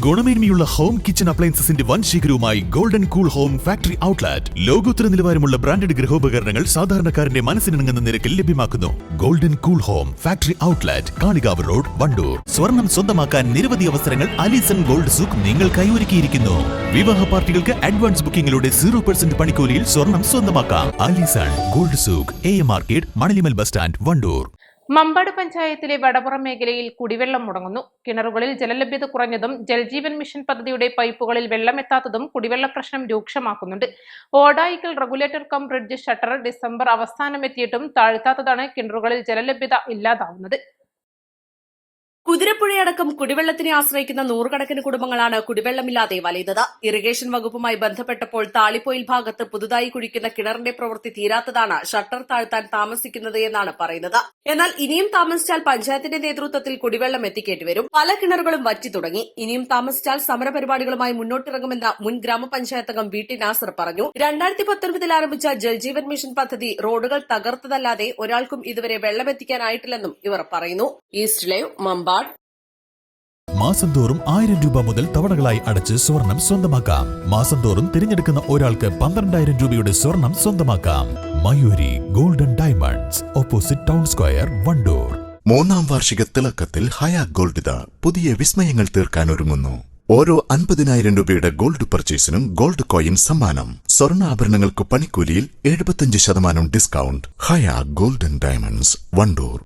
ഗുണമേന്മയുള്ള home kitchen അപ്ലയൻസസിന്റെ വൻ ശേഖരവുമായി golden cool home factory outlet. ലോകോത്തര നിലവാരമുള്ള ബ്രാൻഡഡ് ഗൃഹോപകരണങ്ങൾ സാധാരണക്കാരന്റെ മനസ്സിനിണങ്ങുന്ന നിരക്കിൽ ലഭ്യമാക്കുന്നു. Golden cool home factory outlet, Kalikavu road, Wandoor. സ്വർണം സ്വന്തമാക്കാൻ നിരവധി അവസരങ്ങൾ അലിസൺ ഗോൾഡ് സൂക്ക് നിങ്ങൾക്കായി ഒരുക്കിയിരിക്കുന്നു. വിവാഹ പാർട്ടികൾക്ക് അഡ്വാൻസ് ബുക്കിംഗിലൂടെ 0% പണിക്കൂലിയിൽ സ്വർണം സ്വന്തമാക്കാം. Alison gold souk, AM market, Manalimal bus stand, Wandoor. Mambad പഞ്ചായത്തിലെ വടപുറം മേഖലയിൽ കുടിവെള്ളം മുടങ്ങുന്നു. കിണറുകളിൽ ജലലഭ്യത കുറഞ്ഞതും ജൽജീവൻ മിഷൻ പദ്ധതിയുടെ പൈപ്പുകളിൽ വെള്ളമെത്താത്തതും കുടിവെള്ള പ്രശ്നം രൂക്ഷമാക്കുന്നുണ്ട്. Odayikkal regulator cum bridge shutter December അവസാനമെത്തിയിട്ടും താഴ്ത്താത്തതാണ് കിണറുകളിൽ ജലലഭ്യത ഇല്ലാതാവുന്നത്. കുതിരപ്പുഴയടക്കം കുടിവെള്ളത്തിനെ ആശ്രയിക്കുന്ന നൂറുകണക്കിന് കുടുംബങ്ങളാണ് കുടിവെള്ളമില്ലാതെ വലയുന്നത്. ഇറിഗേഷൻ വകുപ്പുമായി ബന്ധപ്പെട്ടപ്പോൾ താളിപ്പൊയിൽ ഭാഗത്ത് പുതുതായി കുഴിക്കുന്ന കിണറിന്റെ പ്രവൃത്തി തീരാത്തതാണ് ഷട്ടർ താഴ്ത്താൻ താമസിക്കുന്നത് എന്നാണ് പറയുന്നത്. എന്നാൽ ഇനിയും താമസിച്ചാൽ പഞ്ചായത്തിന്റെ നേതൃത്വത്തിൽ കുടിവെള്ളം എത്തിക്കേണ്ടി വരും. പല കിണറുകളും വറ്റി തുടങ്ങി. ഇനിയും താമസിച്ചാൽ സമരപരിപാടികളുമായി മുന്നോട്ടിറങ്ങുമെന്ന് മുൻ ഗ്രാമപഞ്ചായത്ത് അംഗം VT നാസർ പറഞ്ഞു. 2019 ആരംഭിച്ച ജൽജീവൻ മിഷൻ പദ്ധതി റോഡുകൾ തകർത്തതല്ലാതെ ഒരാൾക്കും ഇതുവരെ വെള്ളമെത്തിക്കാനായിട്ടില്ലെന്നും ഇവർ പറയുന്നു. East Live, Mambad. മാസം തോറും 1000 രൂപ മുതൽ തവണകളായി അടച്ച് സ്വർണം സ്വന്തമാക്കാം. മാസം തോറും തിരഞ്ഞെടുക്കുന്ന ഒരാൾക്ക് 12,000 രൂപയുടെ സ്വർണം സ്വന്തമാക്കാം. Mayuri golden diamonds, opposite town square, Wandoor. 3ാം വാർഷിക തിളക്കത്തിൽ ഹയ ഗോൾഡ് പുതിയ വിസ്മയങ്ങൾ തീർക്കാൻ ഒരുങ്ങുന്നു. ഓരോ 50,000 രൂപയുടെ ഗോൾഡ് പർച്ചേസിനും ഗോൾഡ് കോയിൻ സമ്മാനം. സ്വർണ്ണാഭരണങ്ങൾക്ക് പണിക്കൂലിയിൽ 75% ഡിസ്കൗണ്ട്. ഹയ ഗോൾഡൻ ഡയമണ്ട്സ്, വണ്ടൂർ.